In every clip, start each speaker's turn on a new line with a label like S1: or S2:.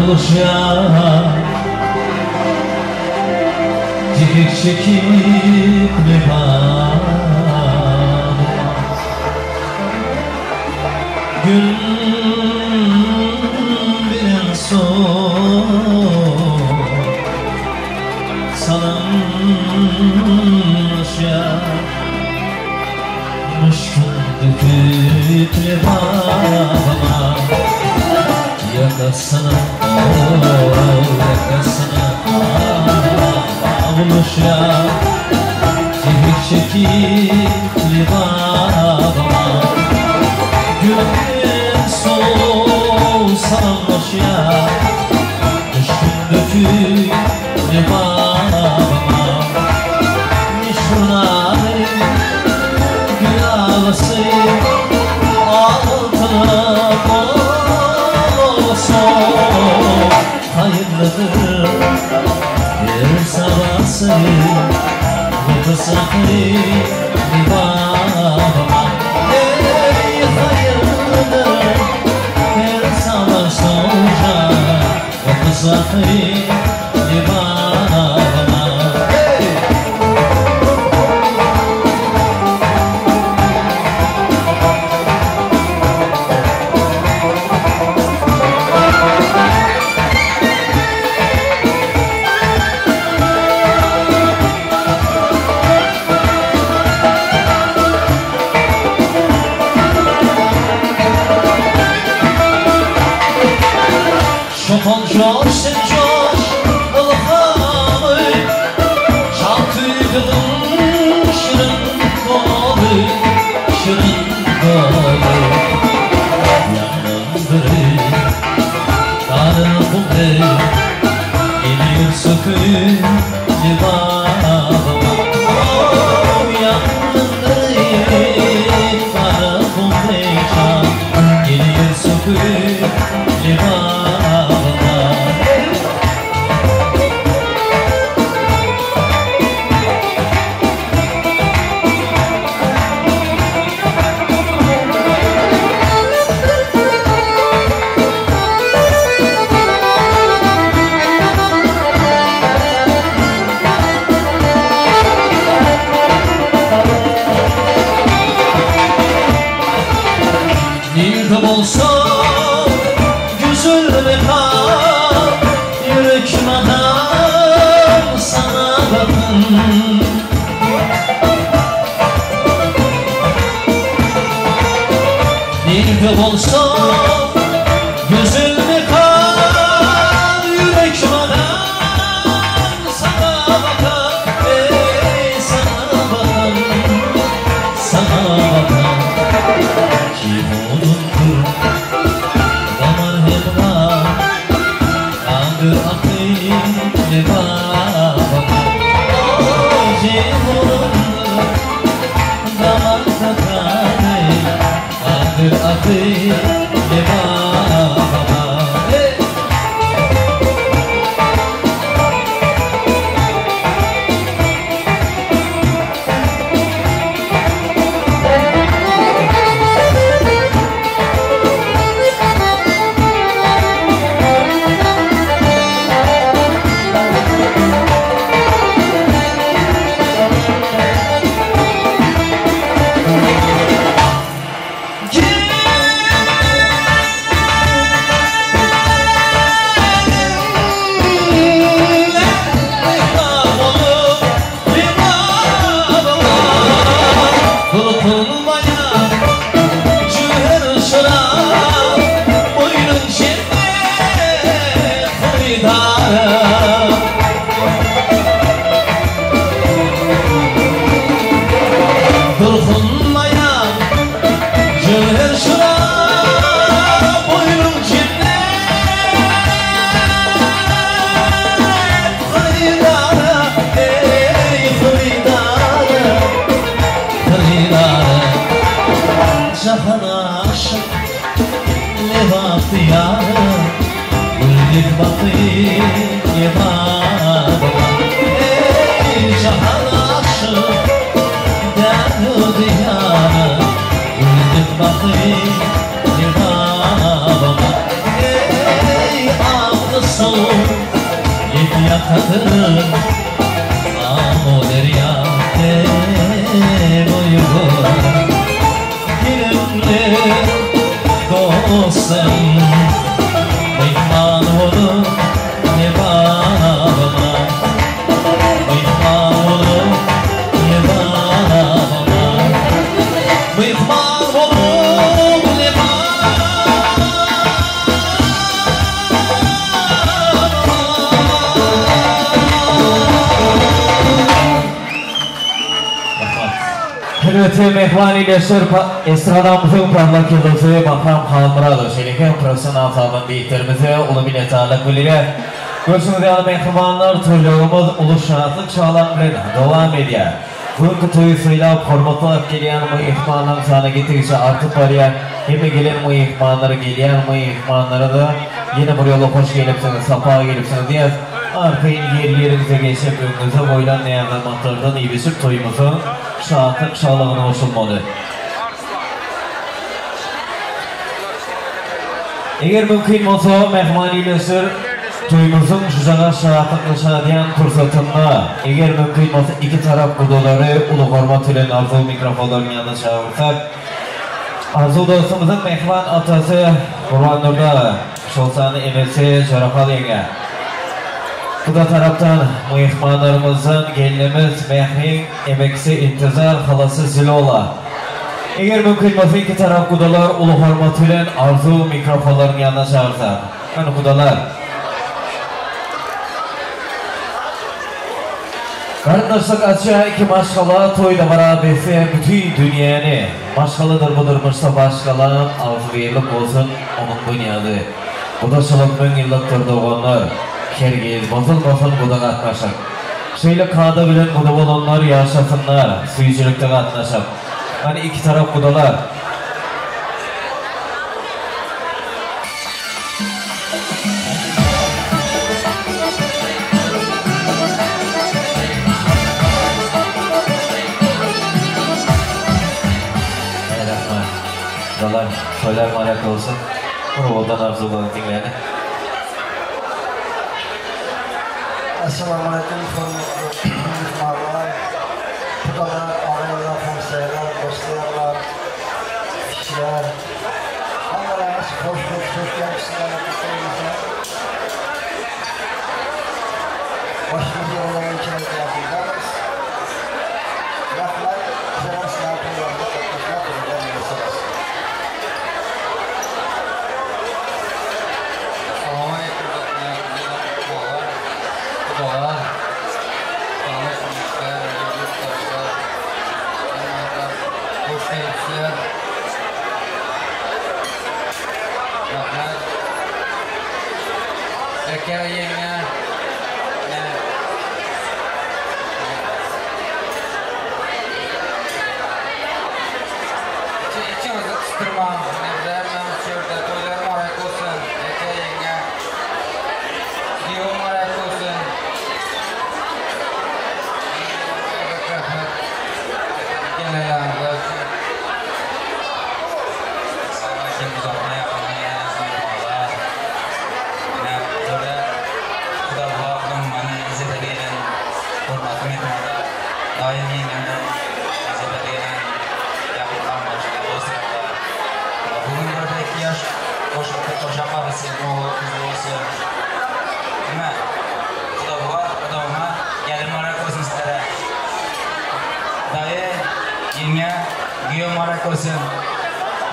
S1: buluşa Çekik çekip liman Gün bilen son Salınmış ya Muşkun döküp limana Yakasına yakasına Avluş ya Çekik çekip limana Gönlüm soğuk sarmış ya Düşkün döküp limana Nişunayım gül ağlasıyım Altına olsun Hayırlıdır bir sabahsıyım Mutlusakıyım limana Ey hayırlıdır bir sabah sonra Mutlusakıyım limana Şopon coş sen coş ılhamı Şarkı kılın şirin kolu Şirin kolu Yanındırı Darı kumre Gelir söküp limana Yanındırı Darı kumre Gelir söküp limana Nilde olsa gözüme kal Yürek madem sana bakın Nilde olsa gözüme kal Yürek madem sana bakın Ey sana bakın Sana bakın Kim olundur damar helva Kandır akıyım limana Kim olundur damar kakane Kandır akıyım limana kadın Amo deryate boyun Kirimli dostum Mihman olup ne bana Mihman olup ne bana Mihman olup ne
S2: Hürmetli mehman iyileştir estradamızın parlak yıldızı Makam Halmıralı Şeliken profesyonel sabın beyitlerimizi ulu minnettarlık bilire Görüşünüz değerli mehmanlar toylağımız ulu şanatlık çağlan bilen devam ediyor. Bugünkü toyu sıylap hormatlanıp gelen mehmanların sana getirişi artık var ya hem gelen mehmanları gelen mehmanlara da yine buraya hoş gelipsiniz, safa gelipsiniz diye arkayın yerlerinize geçip önünüze boylan neyanlarmaklardan iyi bir toyumuzun şahatlık şağlığına hoşulmalı. Eğer mümkün olsa mehmanileştir toyumuzun şucağa şahatlıkla şadiyan fırsatında eğer mümkün olsa iki taraf kuduları ulu hormat ile arzu mikrofonların yanına çağırırsak arzu dostumuzun mehman atası Kurban Nur'da Şolsan'ın emesi Şarafal Yenge bu da taraftan mehmanlarımızın gelinimiz Mehrin emeksi intizar halası Zilola. Eğer mümkün olsa iki taraf kudalar ulu hormatıyla arzu mikrofonların yanına çağırsak. Yani kudalar. Kardeşlik açığa iki maşgala toyda barabesi bütün dünyanı. Maşgalıdır budurmuşsa başkalan arzu verirlik olsun onun bünyadı. Bu da şılıkın yıllıktır doğanlar. Kergiz, basıl buda katlaşıp Şeyle kağıda bilen buda olanlar yaşasınlar Suyuculukta katlaşıp Yani iki taraf budalar Rahman Budalar, söyler marak olsun Bunu odan arzu olanı dinleyelim
S3: Assalamualaikum warahmatullahi wabarakatuh. Kudalar, ağalar, komşular, dostlar, kişiler. Allah'ımız hoş gelmişsinler. Başımızı onların içine yapacağız. Rahmet, selam sınavlarında katlaşmak üzere.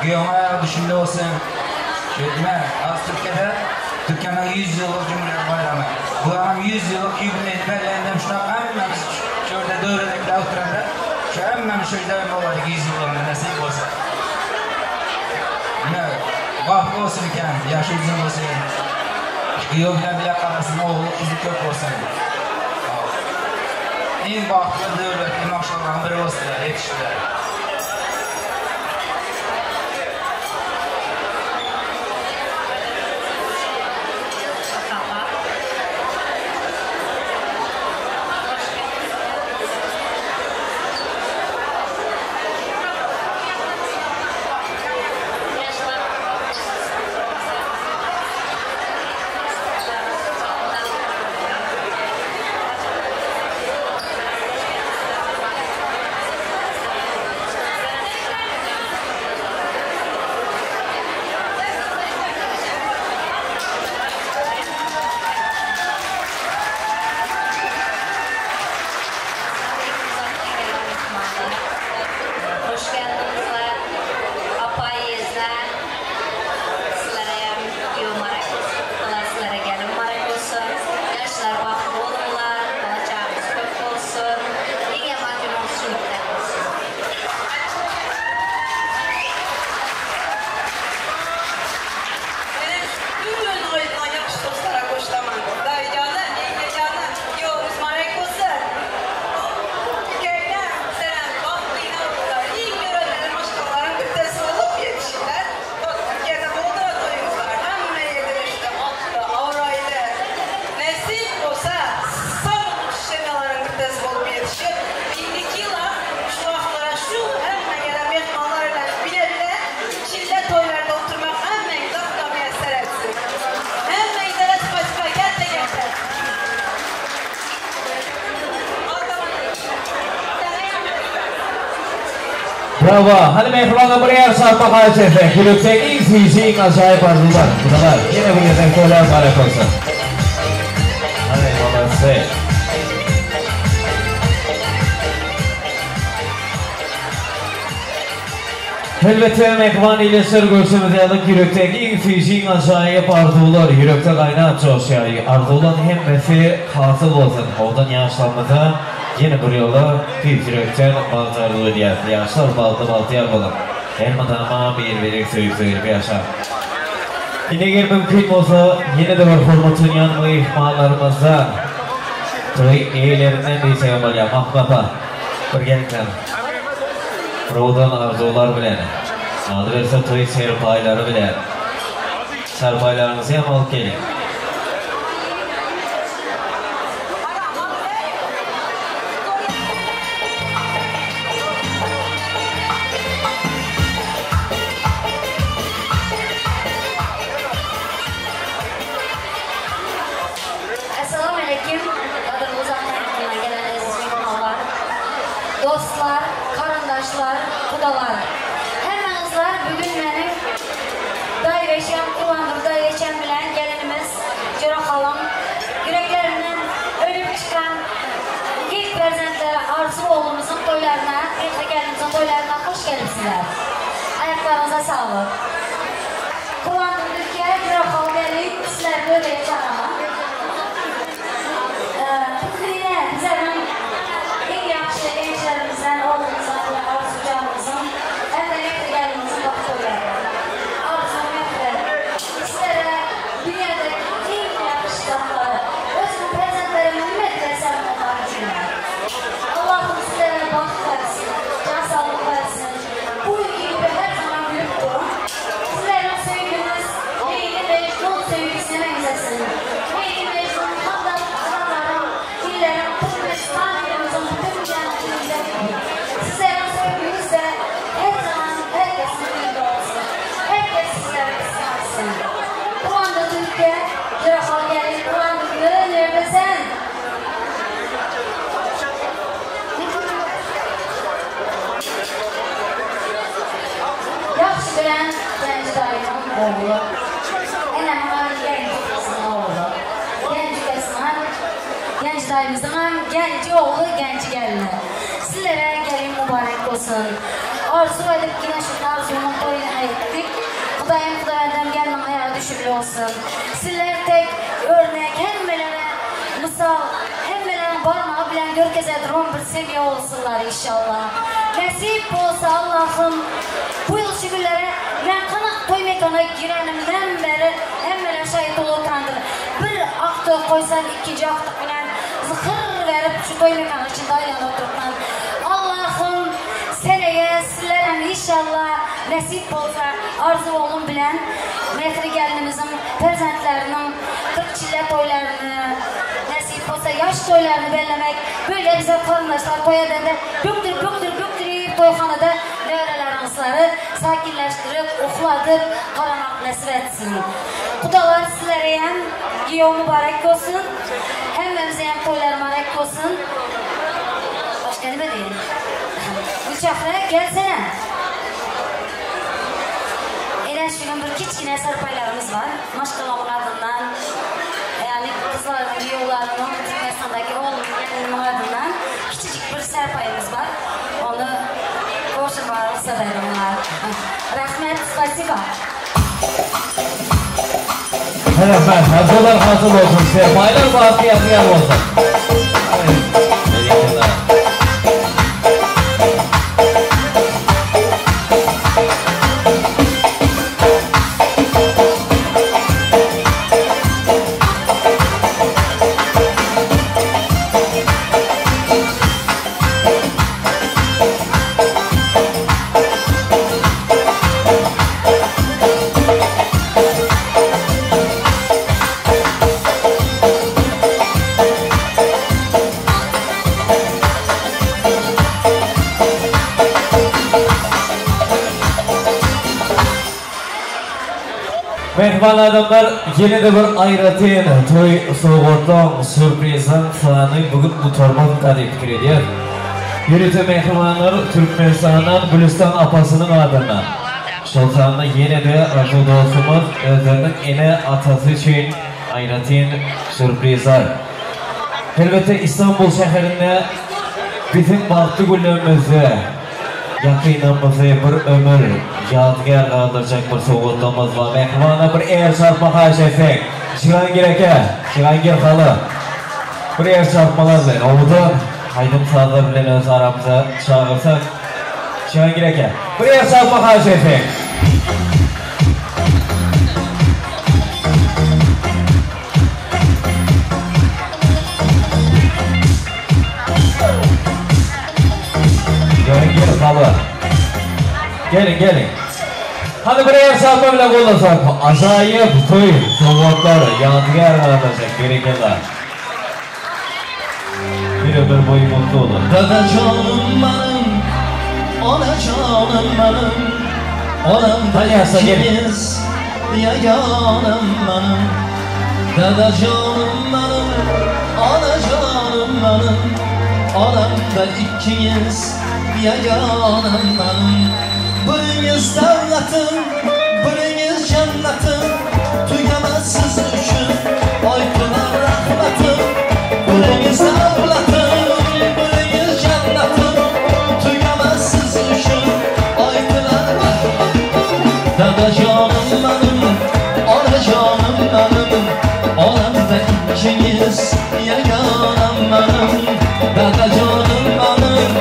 S4: Güyama düşünde olsun. Şöyle az Türkiye'nin 100 yıllık Cumhuriyet Bayramı. Bu an 100 yıllık yubileyini belirlendim. Şuna emmemiz şöyle dövredekler oturanda. Şu emmemiz şöyle olaydı 100 yıllarında nasip olsa. Ne? Vakfı olsun iken, yaşı uzun olsun. Güyo bilen bile karasın, oğlu kızı kök olsun. En vakfı devletli maşallah biri olsun, yetiştiler.
S2: Bravo. Hadi mehmanlar buraya sarpa kaçırdı. Gülükteki fizik acayip arzular. Kudalar. Yine bu yetenekler mübarek olsun. Hadi olası. Elbette mehman ile sır görsümüz yadık yürekteki fizik acayip arzular. Yürekte kaynağı coşyayı. Arzulan hemmesi hasıl olsun. Odan yaşlanmada yine bir yola bir yürekten baltarlığı diye. Yaşlar baltı yapalım. Elmadan ama bir verir söyleyip yaşar. Yine eğer mümkün olsa yine de var hürmetini yanma ihmallarımızda. Toy eğilerinden bir şey var ya mahbaba. Birgelikten. Rodan arzular bilen. Adı verse toy serpayları bilen. Serpaylarınızı hem alıp gelin.
S5: Dostlar, karandaşlar, kudalar. Hemenizler bugün benim dayıveşem, kullandım dayıveşem bilen gelinimiz Cüra Halam. Yüreklerinden ölüp çıkan ilk prezentleri Arzu oğlumuzun toylarına, ilk gelinimizin toylarına hoş gelipsizler. Ayaklarınıza sağlık. Kullandım Türkiye, Cüra Halam gelip sizler böyle yaşarama. Yine bizden en yaxşı gençlerimizden, oğlumuzdan, arzucağımızın, hem de gelinimizin doktorları. Arzu mehter, sizlere dünyadaki en yaxşı tatları, özün prezentlerini ümmet ve sevmek harcayın. Allah'ım sizlere baxt versin, can sağlık versin. Bu gibi her zaman gülüp durun. Sizlerin sevginiz, neyini Mecnun sevgisine benzesin. Neyini Mecnun, hatta adamların, dillerin, Türkmenistan yerimizin bütün cennetinde gibi. Sizlerin sevginiz de her zaman herkesin bilgi olsun. Herkes sizlere kıskansın. Bu anda Türkiye, Cırafal gelin, bu anda gülü neredesin? Yaxşı bilen genç dayının oğlu. Enəm var genç kızın oğlu. Genç kızın, genç dayımızın genç oğlu, genç gelini. Sizlere gelin mübarek olsun. Arzu edip yine şu arzunun toyuna ettik. Kudayım gelmem ayağa düşürlü olsun. Sizler tek örnek hemmelere misal, hemmelerin parmağı bilen görkeze duran bir seviye olsunlar inşallah. Nasip olsa Allah'ım bu yıl şu günlere ben kanak toy mekana girenimden beri hemmeler şahit olutandır. Bir aktı koysan ikinci aktı bilen zıkır verip şu toy mekanı içinde aylan oturtman. Allah'ım seneye sizlere inşallah nasip olsa Arzu oğlum bilen Mehri gelinimizin prezentlerinin 40 çile toylarını nasip olsa yaş toylarını bellemek böyle bize karındaşlar toya dedi büktürüp toyxanada nörelerinizi sakinleştirip uxladıp qaramak nasip etsin. Kudalar sizlere hem giyo mübarek olsun hemmemize hem toylar mübarek olsun. Başka ne diyeyim? Gülçahra gelsene. Şunun bir kiçkine sarpaylarımız var. Maşkalamın adından, yani kızların giyolarının Türkmenistan'daki oğlunun adından küçücük bir sarpayımız var. Onu borçlu var, severim onlar. Rahmet, spasiba.
S2: Hemen hazırlar hazır olsun. Serpaylar bahtiyatı yer olsun. Mehman adamlar yine de bir ayratın, toy soğuktan, sürprizden falan bugün bu torban kadip kirediyor. Yürütü mehribanlar Türkmenistan'dan Gülistan apasının adına. Şolsan'da yine de Arzu dostumuz özlerinin ene atası için ayratin sürprizler. Elbette İstanbul şehrinde bizim baktı güllerimizi, yakınımızı bir ömür yadigar kaldıracak bir soğutluğumuz var. Mehrimana bir eğer çarpma haşefek. Cihangir eke, Cihangir halı. Bir eğer çarpmalar bilen oldu. Haydın sağlar bilen öz aramıza çağırsak. Cihangir eke, bir eğer çarpma haşefek. Cihangir halı. Gelin. Hadi buraya sarpa bile kolla sarpa. Acayip toy, soğuklar, yadigar kalacak gerekirler. Bir ömür boyu mutlu olun.
S1: Dada canım benim, ana canım benim. Olamda ikimiz, yaganım benim. Dada canım benim, ana canım benim. Olamda ikimiz, yaganım benim. Biriniz devletim, biriniz cennetim. Tükenmezsiz üçün, aytılar rahmetim. Biriniz devletim, biriniz cennetim. Tükenmezsiz üçün, aytılar rahmetim. Dada canım benim, ana canım benim. Olamda ikiniz, yaganım benim. Dada canım benim,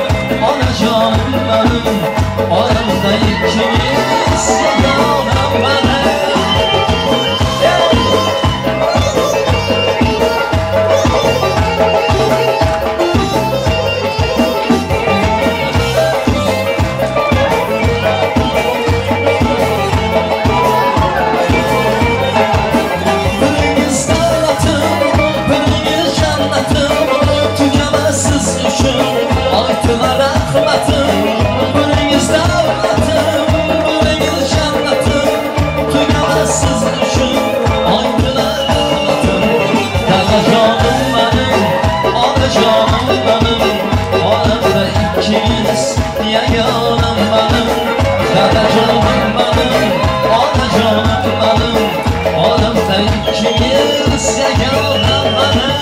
S1: ana canım benim. Olamda ikimiz, yaganım benim. Biriniz devletim, biriniz cennetim. Tükenmezsiz üçün, aytılar rahmetim. Biriniz devletim, biriniz cennetim. Tükenmezsiz üçün, aytılar rahmetim. Dada canım benim, ana canım benim. Olamda ikimiz, yaganım benim. Dada canım benim, ana canım benim. Olamda ikimiz, yaganım benim.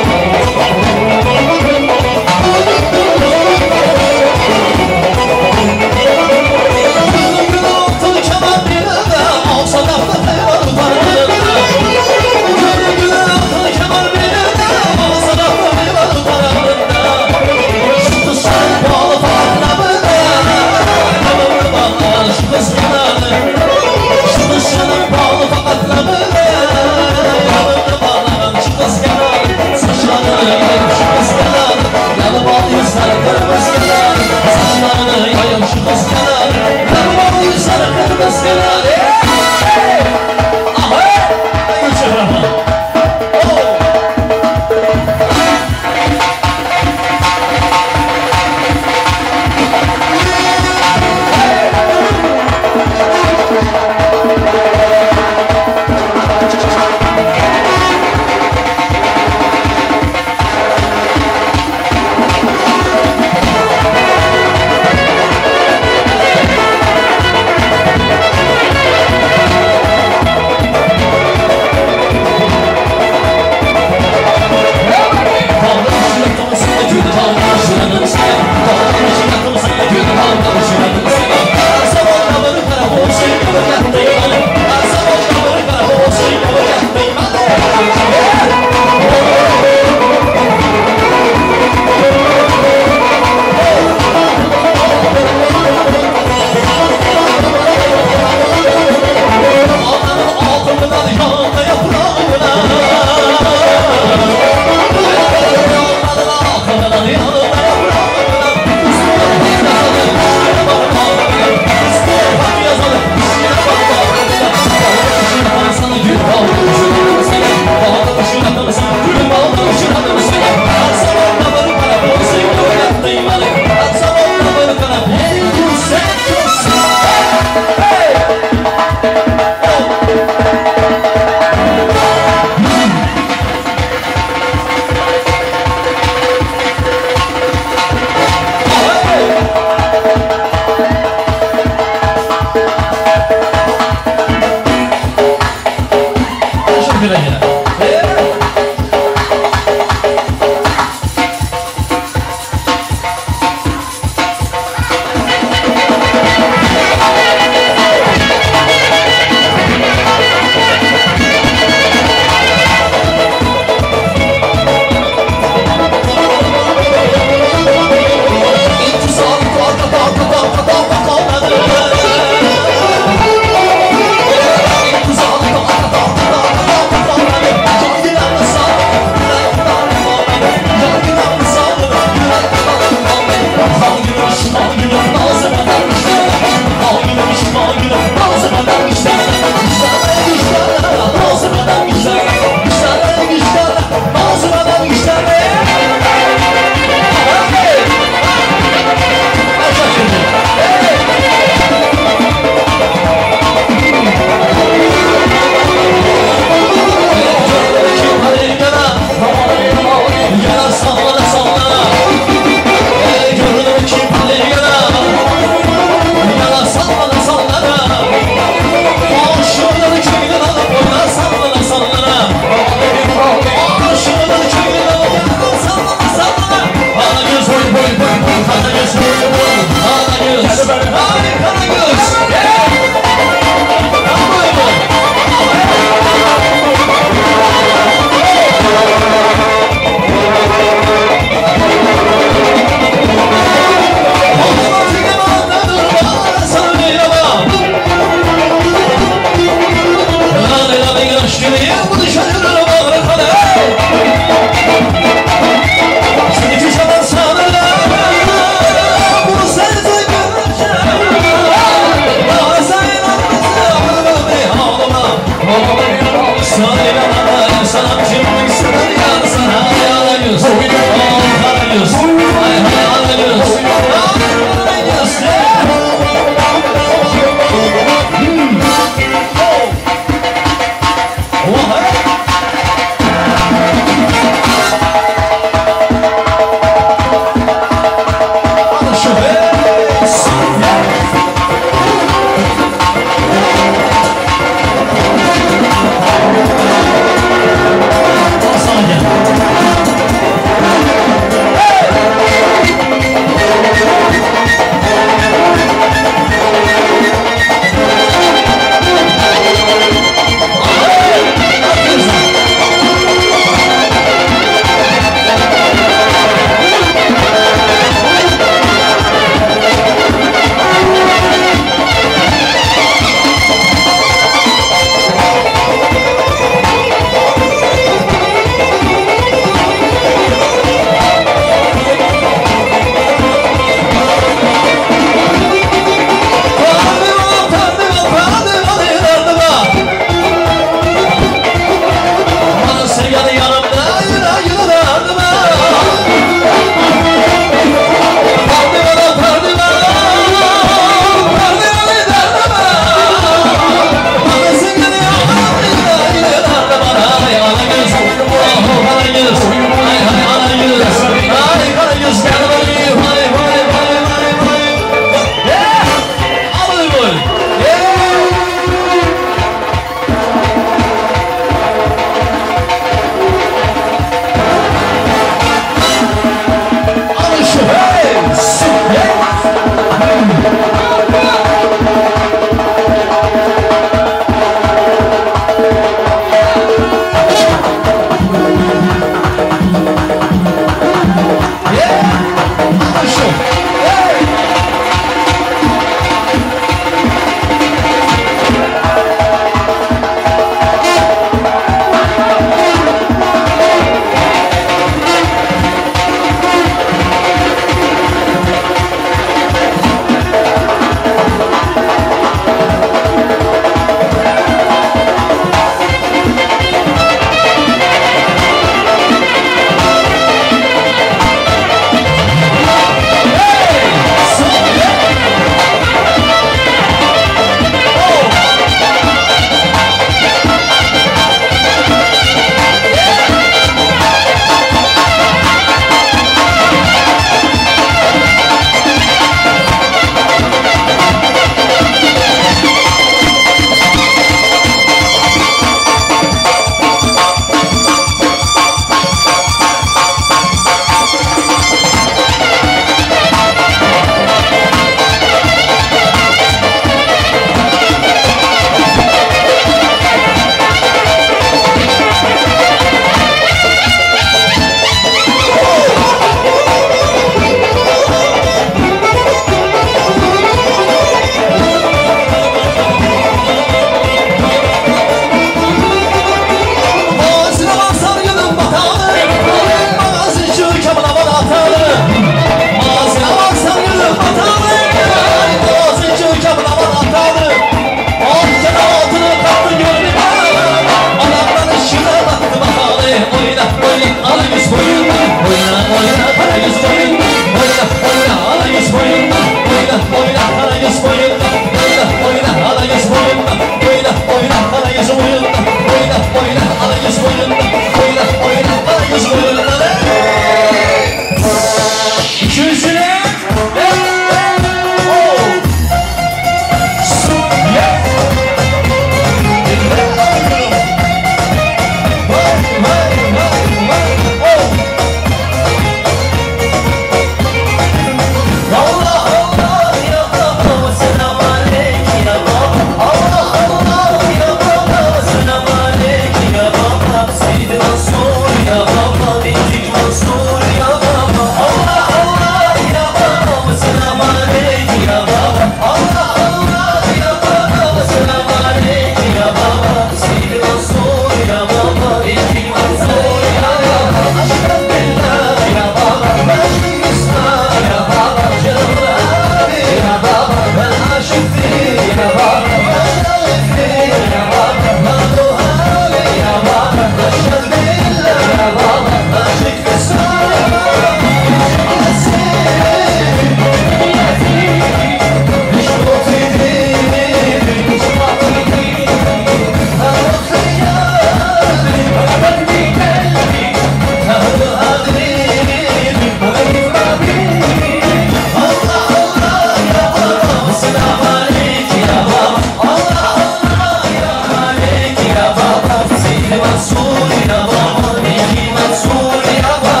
S1: Mansur ya baba, iki Mansur ya baba.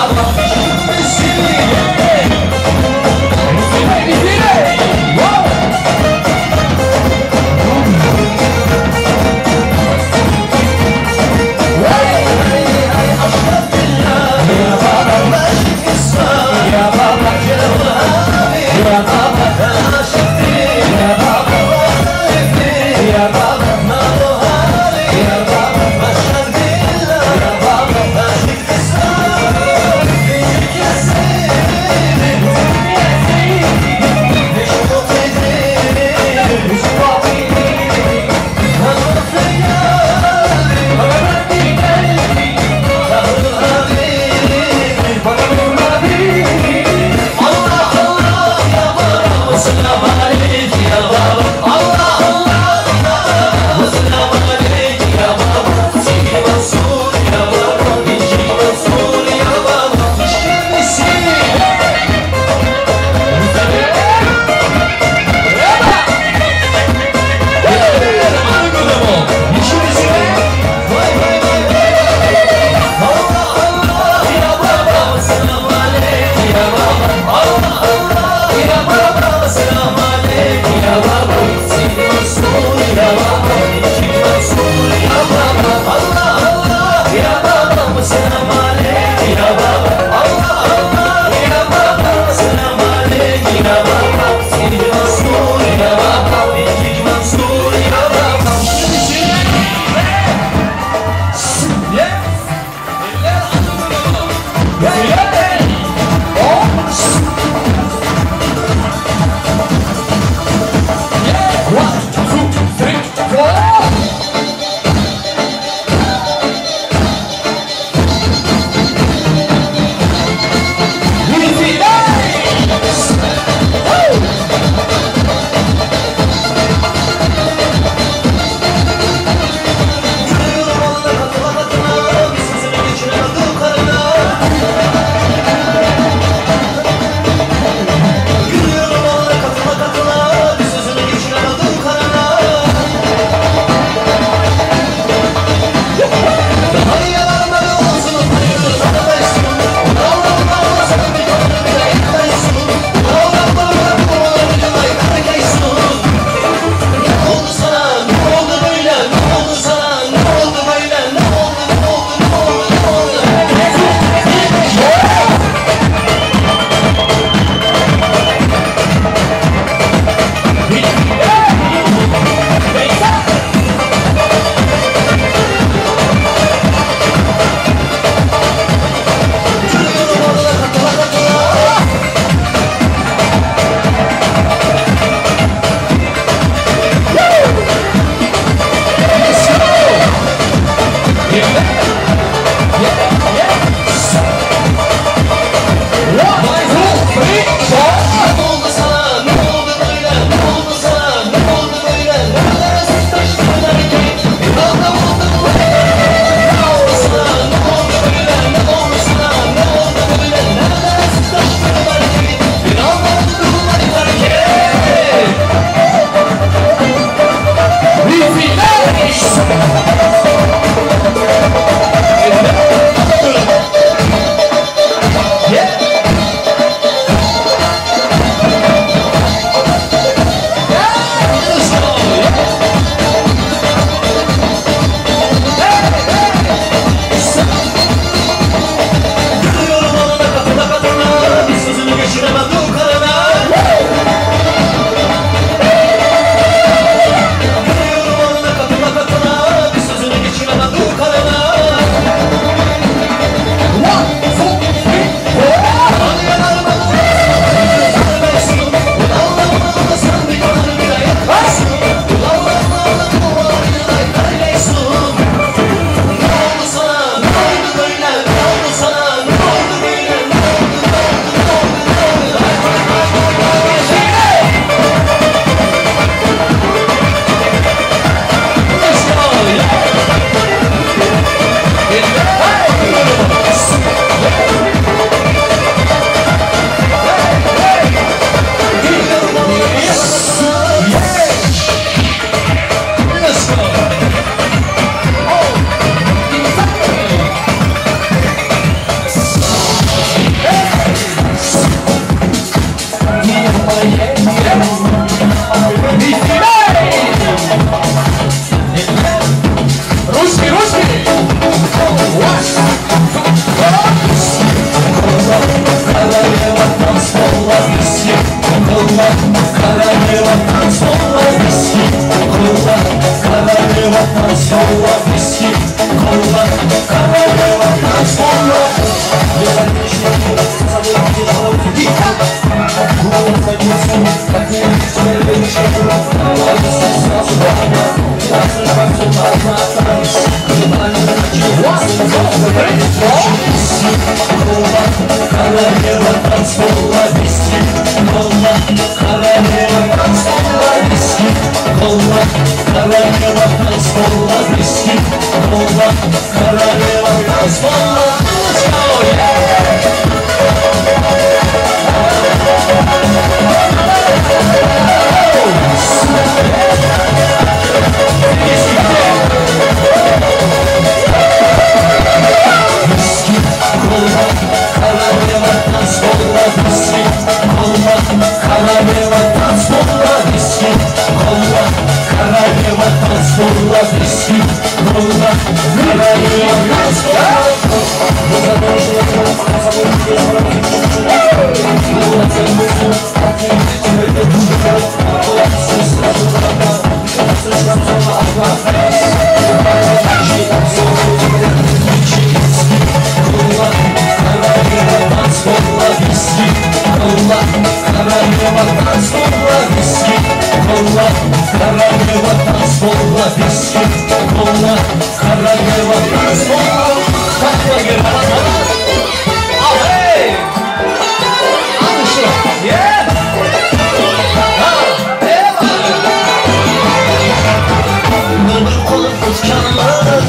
S1: Mırmır kolup uçkanlar,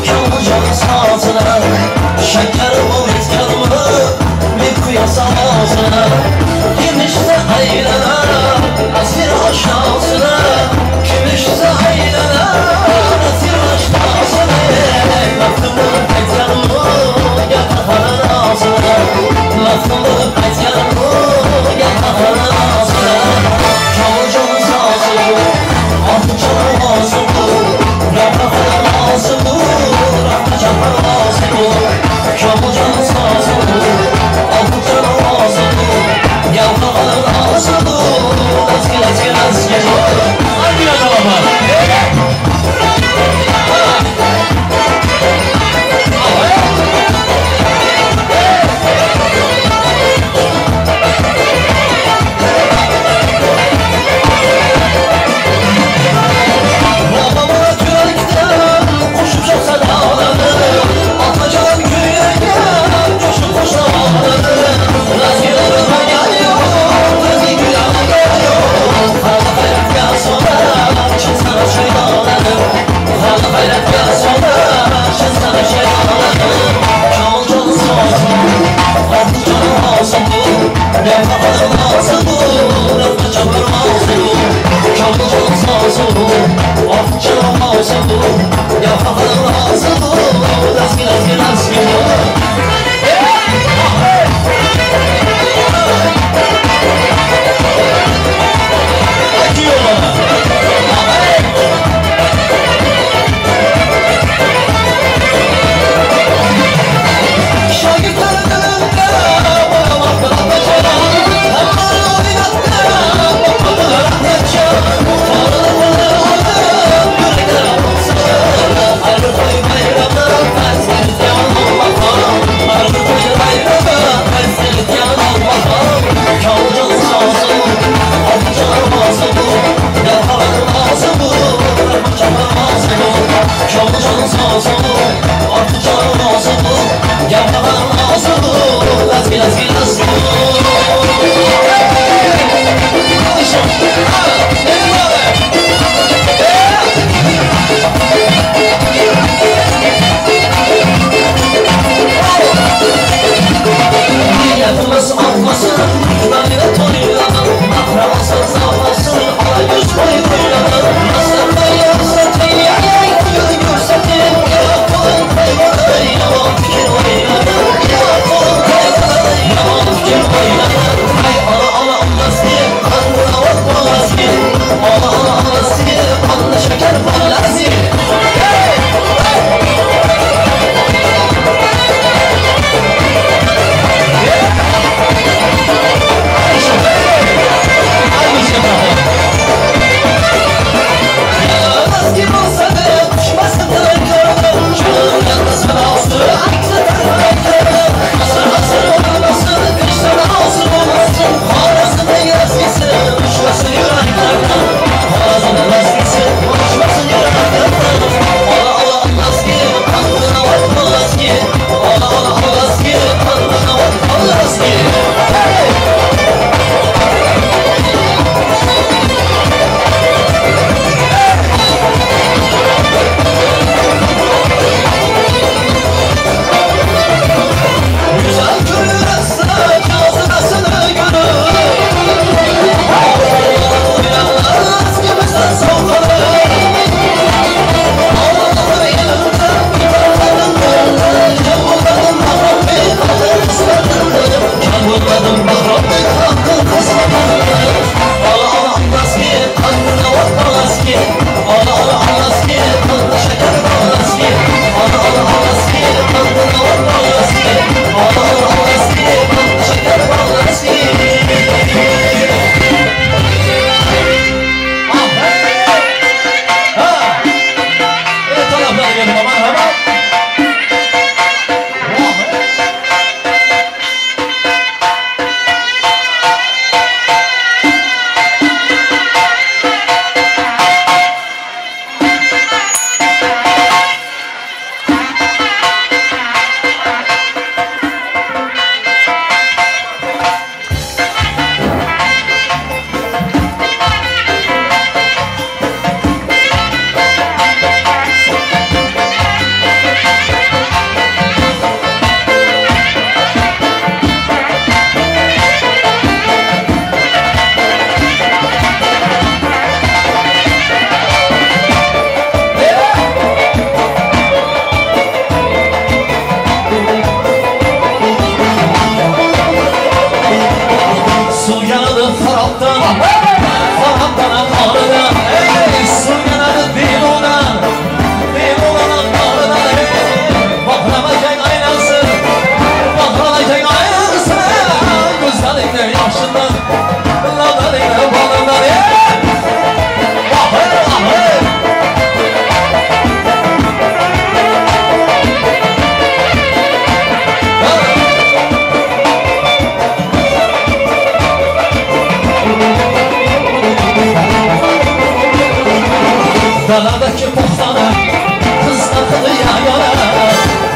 S1: yolun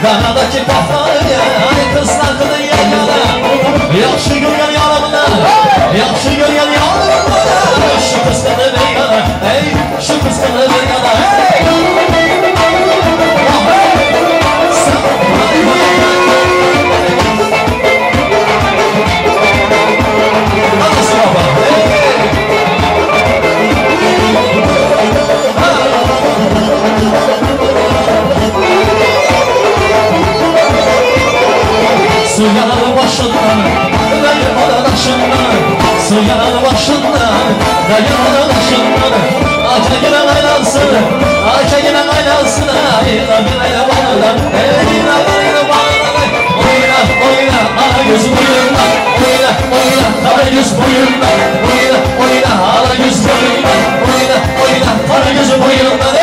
S1: Kanadaki patlaya kızlar kılı yakala. Yaxşı görgen yanımda, yaxşı görgen yanımda. Şu kız kılı bir yana, hey, şu kız kılı bir yana, hey. Suyanın başından, dayanın aşından. Suyanın başından, dayanın aşından. Aca gelen aylansın, aca gelen aylansın. Ayla bilayla bağla, ayla bilayla bağla. Oyna, oyna, ala yüz boyundan. Oyna, oyna, kara yüz boyundan. Oyna, oyna, ala yüz boyundan. Oyna, oyna, kara yüz boyundan.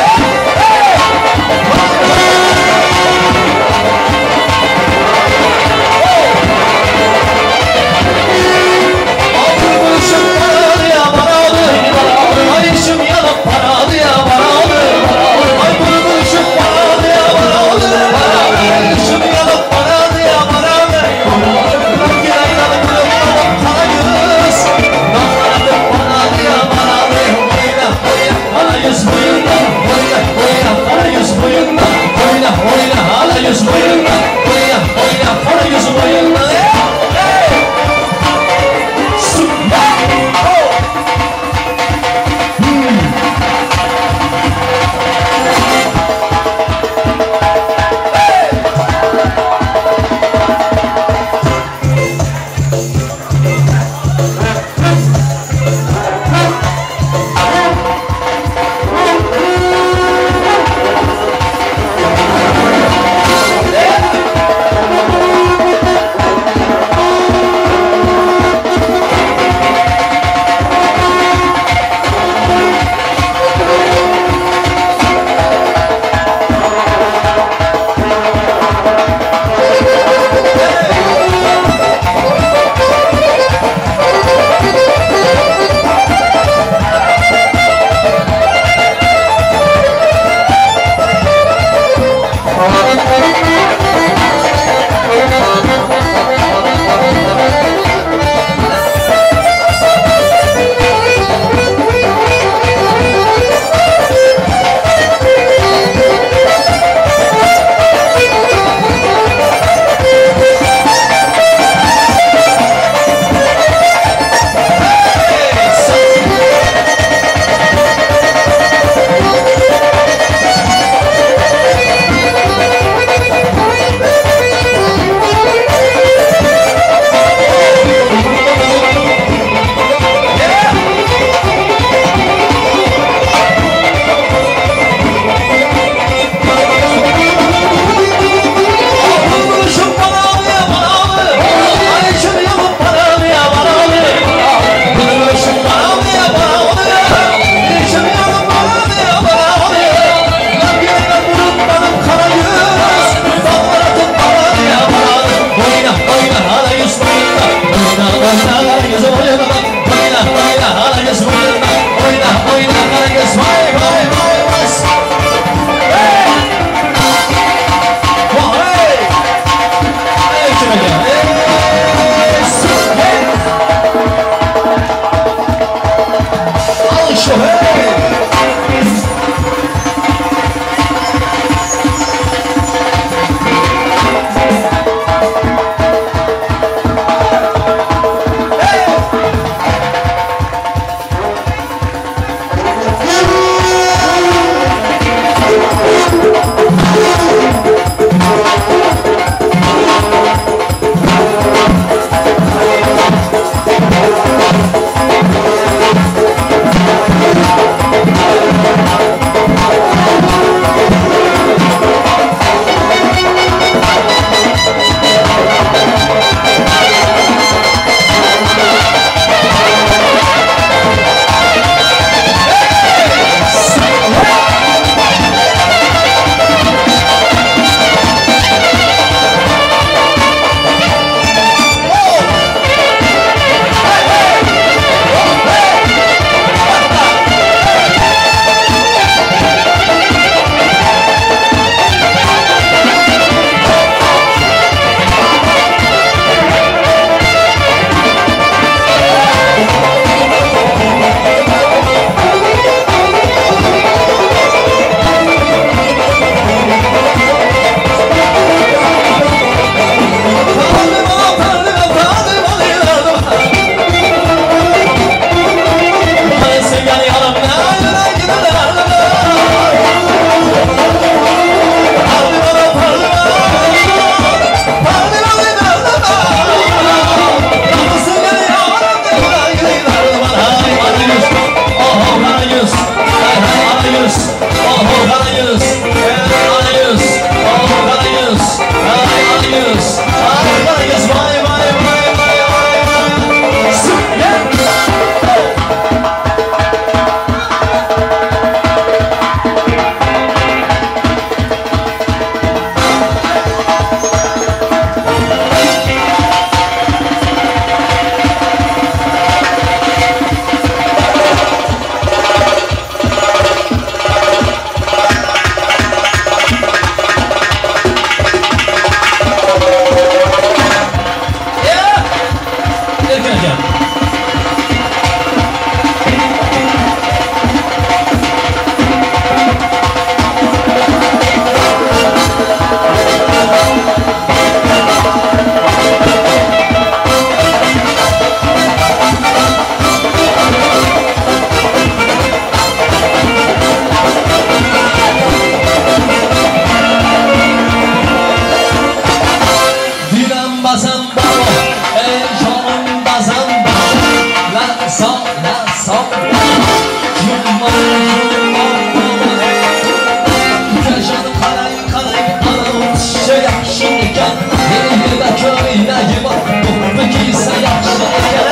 S1: yaxşı ekan Elida ko'ylagim to'g'ri kiysa yaxshi ekan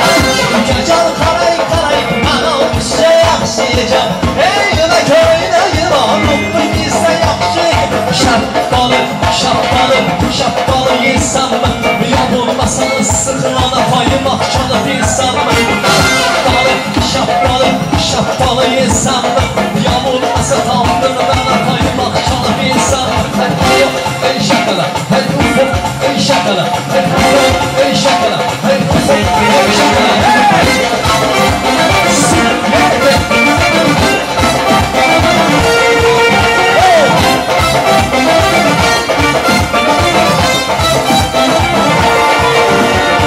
S1: Ukajon qaray qaray ana o'sha yaxshi ekan Elida ko'ylagim to'g'ri kiysa yaxshi ekan Şapkalı yesammi yo bo'lmasa issiqlana paymoq chalib yesammi Şapkalı yesammi yo bo'lmasa tomdirdan paymoq chalib yesammi Ey şakala, hey ufuk, ey şakala, hey ufuk, ey şakala, hey ufuk, ey şakala,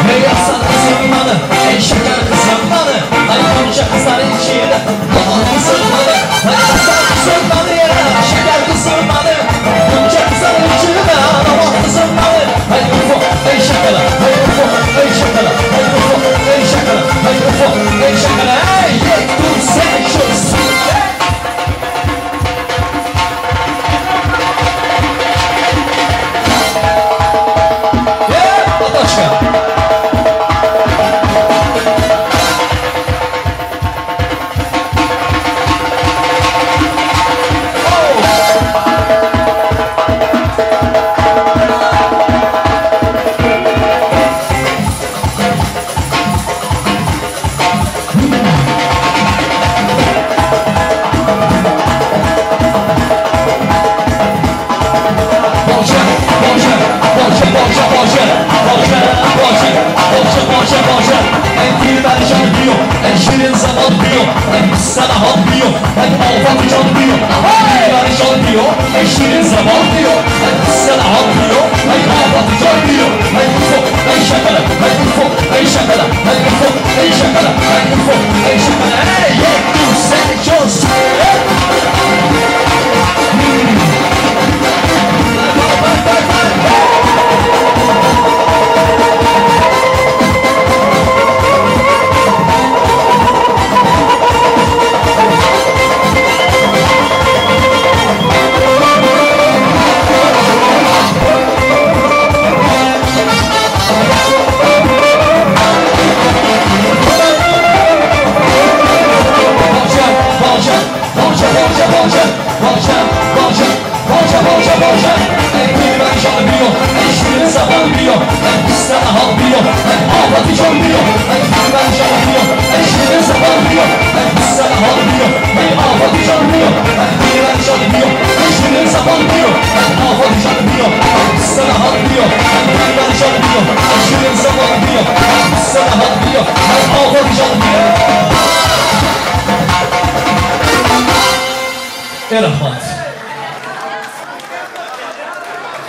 S1: Hey aslan kızım bana, ey şeker kızım bana Ay konca kızlar içinde, aman kızım bana Ay aslan kızım bana ya, şeker kızım bana Konca kızlar içinde, aman kızım bana Ay ufuk, ey şakala, ay ufuk, ey şakala Ay ufuk, ey şakala, ay ufuk, ey şakala Hey, yek dur sen şursun Yeah, Atochka En şirin zaman diyor, en sana hal diyor, en alfatı can diyor, en can diyor, en şirin zaman diyor, en sana hal diyor, en alfatı can diyor, en ufuk, en şakala, en ufuk, en şakala, en ufuk, en şakala, en ufuk, en şakala, hey, yektu sen çöz.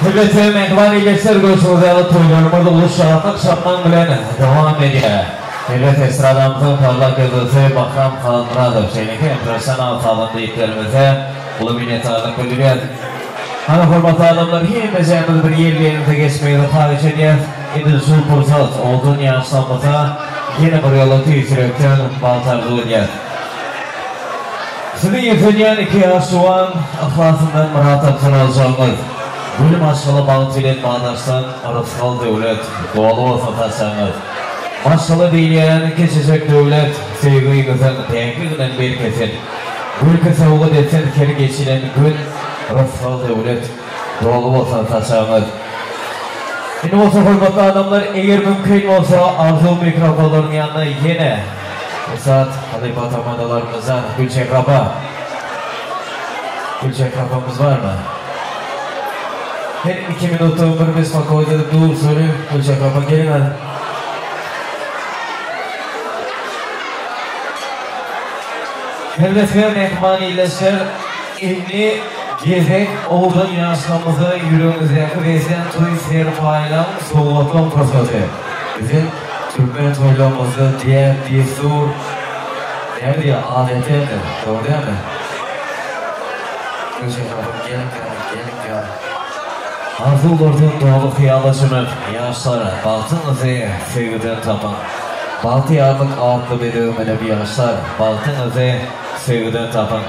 S2: Hürriyeti Mehvan İlekser Göçmüzeli toylarımızda uluslararası şartman bilen devam ediyor. Hürriyet estradamızın parlak yıldızı Bakram Kalınradov Şeyneki Empresyonel salonda iplerimize ulu minnettarlık bildiriyor. Ana hurmatlı adamlar hemimiz bir yerlerinize geçmeyi hariç ediyor. İdil şu fırsat olduğun yaşlanmasa yine bir yolu tüysürekten baltarlı oluyor. Sizin yeteneğin iki yaşlıvan ahlasından muratap sınavcağınız. Bölüm aşkalı bağıntıyla bağdaştan arasal devlet doğalı olsa taşlanır. Aşkalı değilen geçecek devlet sevgiyinizin tenkliğinden bir kesin. Ülke savunma etsen kere geçilen gün arasal devlet doğalı olsa taşlanır. Şimdi olsa hürmetli adamlar eğer mümkün olsa arzu mikrofonların yanına yine Esat Halifat Amadalarımızdan Gülçek Raba. Gülçek Raba'mız var mı? Her 2 minuta ömrümüz fakavit edip dur söyle Gülçek Raba gelin hadi. Hürmetli mehmani iyileşler ilmi gezek oğuldan yaşlamızı yüreğimizdeki rezen tuy sermayla soğulatma fırsatı. Bizim Türkmen toylamızı diğer bir sur nerede ya adetendir, doğru değil mi? Gülçek Raba gelin gelin. Arzulardan doğalı kıyalaşınır, yaşlar, baltınızı sevgiden tapan. Baltı yarlık ağırlı bir ömene bir yaşlar, baltınızı sevgiden tapan.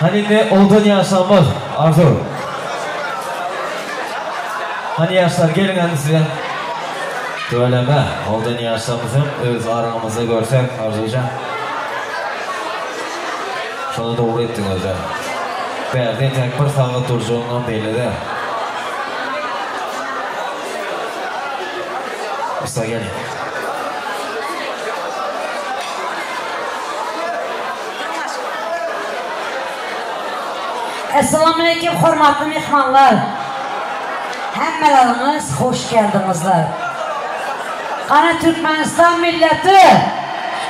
S2: Hani ne oldu yaşamız Arzu. Hani yaşlar gelin hani size. Söyleme oldu yaşamızın öz aramızı görsek Arzucan. Şunu doğru ettin hocam. Berden tek bir sağa durduğundan belli de. Usta gelin.
S6: Assalamualaikum hurmatli mehmonlar. Hammalarınız hoş geldinizler. Qani Türkmeniston millati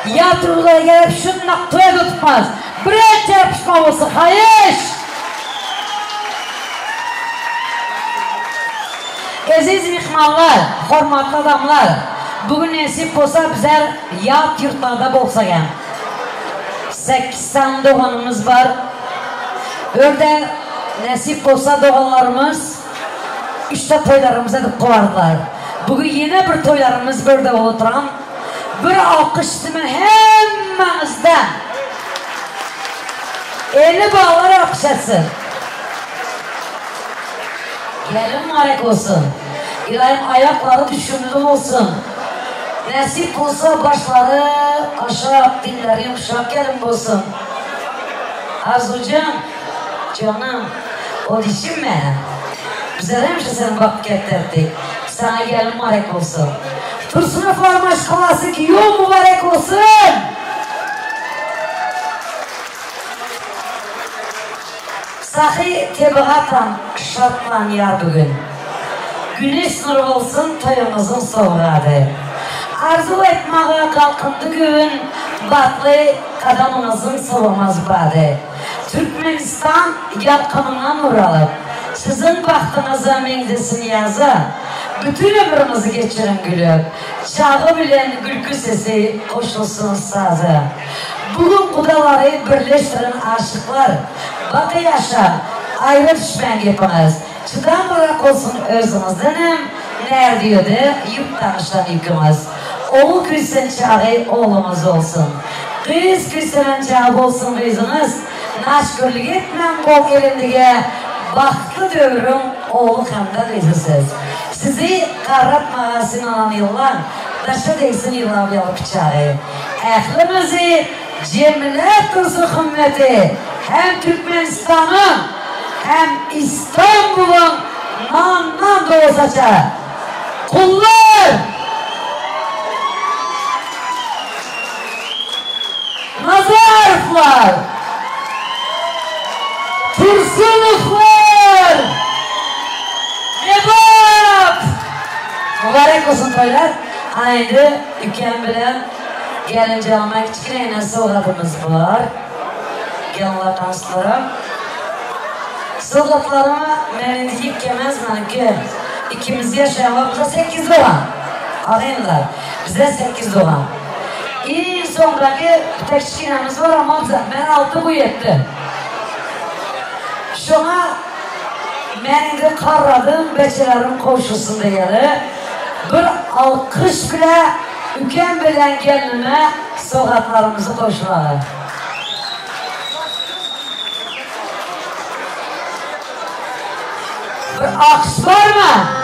S6: yadrolarga kelib shundoq to'y o'tibmiz. Birinchi yapishma bo'lsa, xayish. Aziz mehmonlar, hurmatli odamlar, bugun nasib bo'lsa bizlar yot yurtlarda bo'lsak ham 8 ta doğanımız var. Orada nasip olsa doğanlarımız 3 ta toylarımıza da kovardılar. Bugün yine bir toylarımız burada oturan bir alkıştımın hemmenizden 50 bağlar alkış etsin. Gelin mübarek olsun. İlahim ayakları düşündüğü olsun. Nasip olsa başları aşağı, dilleri yumuşak gelin olsun. Arzucan, canım, o dişim benim. Bize hemşe sen bak getirdik. Sana gelin mübarek olsun. Tursun'a forma şkolası ki yol mübarek olsun. Sahi tebaatan şartlan yar bugün. Güneş nuru olsun toyumuzun soğuğadı. Arzu etmeye kalkındı gün, batlı kadamımızın soğumaz badı. Türkmenistan yalkanından uğralıp, sizin baktığınıza mengdesin yazı, bütün ömrümüzü geçirin gülüp, çağı bilen gülkü sesi koşulsun sazı. Bugün kudaları birleştirin aşıklar, bakı yaşa, ayrı düşmen yapınız. Çıdan bırak olsun özünüzden, nerede diyordu, yurt tanıştan yükümüz. Oğul kürsün çağı oğlumuz olsun. Kız kürsünün çağı olsun kızınız. Naşkürlük etmem kol elindige. Baktı dövürüm oğlu hamda kızısız. Sizi karratmagasın alan yıllar. Taşa değsin yılav yalı bıçağı. Ehlimizi cemile dursun hümmeti. Hem Türkmenistan'ın hem İstanbul'un nandan doğusaca. Kullar! Nazarflar! Tursunuflar! Nebap! Mübarek olsun toylar. Aynı ülkem bilen gelince almak için yine soğuklarımız var. Gelinler danslara. Soğuklarıma ben deyip gelmezler ki ikimiz yaşayan bize 8 doğan. Arayınlar. Bize 8 doğan. İyi sonraki teşkilinimiz var ama ben 6 bu yetti. Şuna ben de karradım beçelerim koşulsun diye bir alkış bile ülkem bilen gelinime sokaklarımızı koşular. Bir alkış var mı?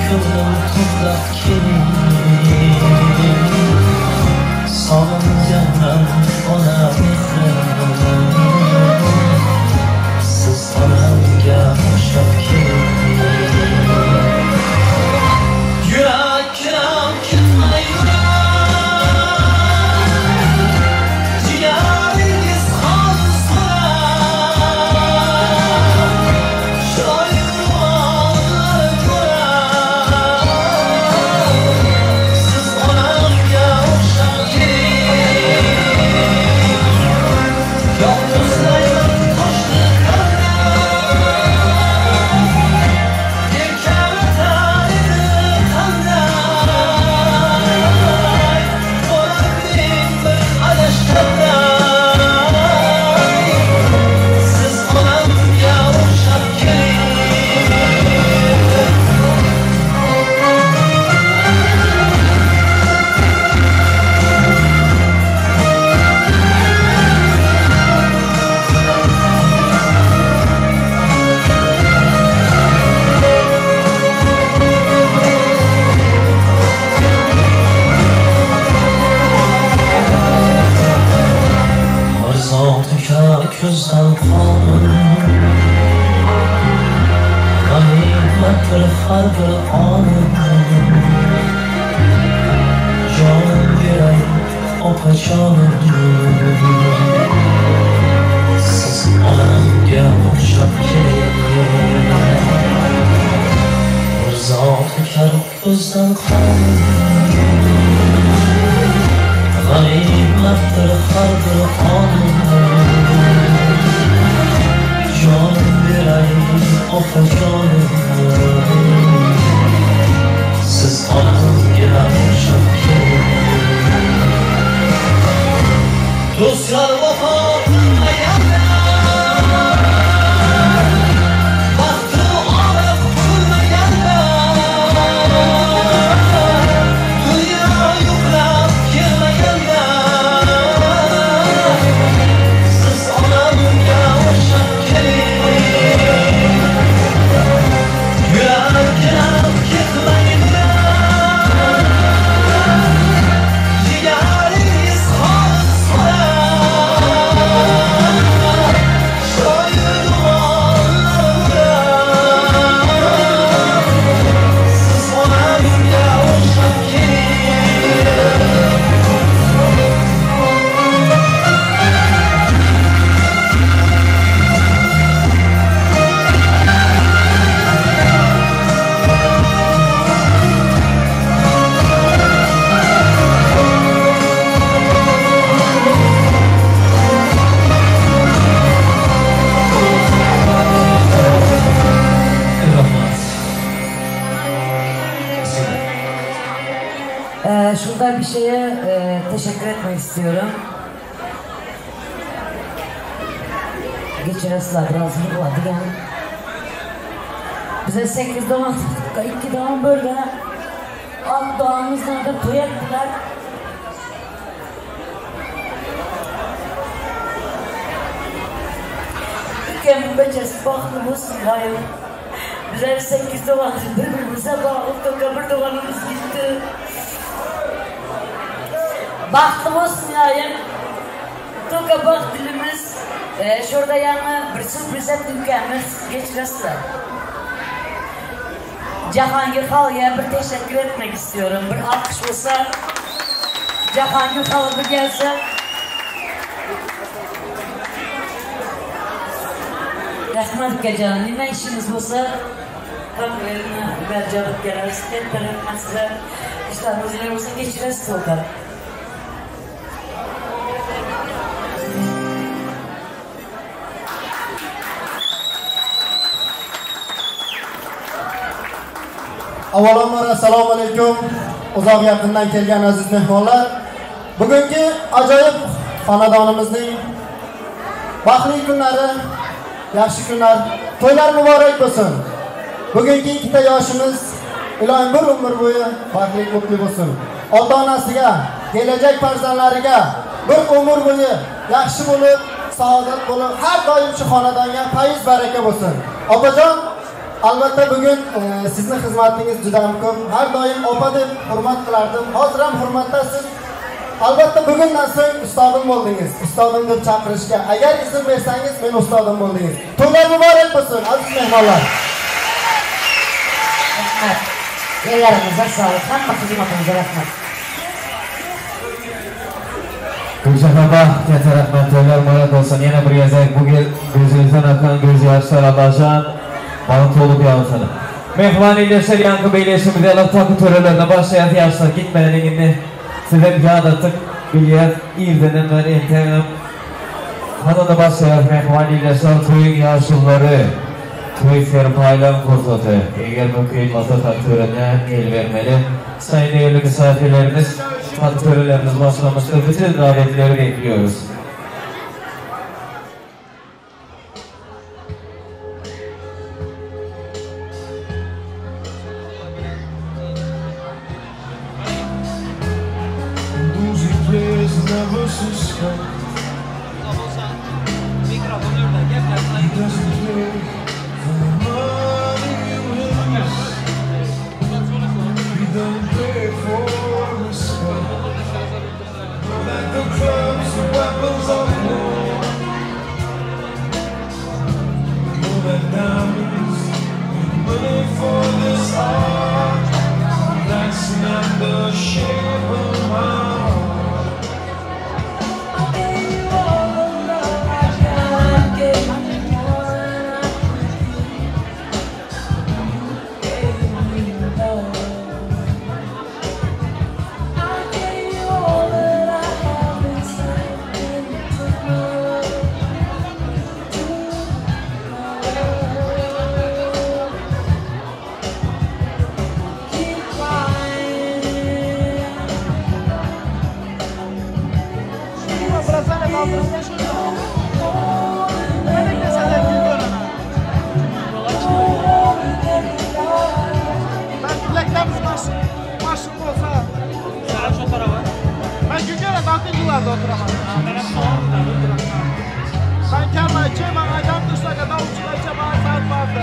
S1: ko'nglim to'xtab keling sog'inganman ona mehrim siz onamga o'xshab keling yurak kiram ketmaydi ko'zdan qonun g'animatdir har bir onum jonim beray opajonim siz onamga o'xshab keling bir zoti kar ko'zdan qonun g'animatdir har bir onum John beray opajonim siz onamga o'xshab keling do'stlar vafo qilmaganda vaqti olib ko'rmaganda dunyo yo'qlab kelmaganda siz onamga o'xshab
S6: Şurada bir şeye teşekkür etmek istiyorum. Geçeresizler razılık var diyen. Bize 8 doğan, 2 doğan böyle alt doğanımızdan da toy ettiler. Ülkemin becerisi baklı olsun hayır. Bize 8 doğan birbirimize bağlı kabir doğanımız gitti. Baktımız nihayet Toka bak dilimiz şurada yani bir sürpriz ülkemiz geçirirse Cahangir Halı'ya bir teşekkür etmek istiyorum. Bir alkış olsa Cahangir Halı bir gelse Rahmet Gecan'ın ne işiniz olsa Kamlarına vercılık geliriz. Hep tarafımızda işlerimizi olsa geçiririz Toka.
S3: Avvalambor assalomu alaykum. Uzoq yaqindan kelgan aziz mehmonlar. Bugungi ajoyib xonadonimizning baxtli kunlari, yaxshi kunlar, to'ylar muborak bo'lsin. Bugungi ikkita yoshimiz iloyim bir umr bo'yi baxtli ko'pli bo'lsin. Ota-onasiga, kelajak farzandlariga bir umr bo'yi yaxshi bo'lib, saodat bo'lib, har doim shu xonadonga fayz baraka bo'lsin. Opajon,
S7: Albatta bugün sizin xizmatingiz juda ham ko'p. Har doim opa deb hurmat qilardim. Hozir ham hurmatdasiz. Albatta bugundan so'ng ustodim bo'ldingiz. Ustodim deb chaqirishga agar izn bersangiz men ustodim bo'ldingiz. To'ylar muborak bo'lsin aziz mehmonlar.
S6: Rahmat. Ellerimizde sağlık. Hamma xizmatimizga rahmat.
S2: Gulshahaba, katta rahmat, to'ylar muborak bo'lsin. Yana bir yazak, bu ko'zingizdan oqqan ko'z yoshlar Allohjon bana to'lib yog'sin. Mehmoningizlar yangi beyleşimizde Alloh to'ylardan boshlayapti. Yoshlar ketmaganingizda sizlar yadatib bilyat irdenin ben entegam. Xonada boshlayapti mehmoningizlar to'y yoshllari. To'y serpaylan fursati. Eğer mümkün olsa takdirine el vermeli. Sayın değerli misafirlerimiz, takdirlerimiz başlamıştır. Bütün davetleri bekliyoruz.
S3: Ben gelmeyeceğim, ben aydan dışına kadar uçuracağım, ben saat vardı.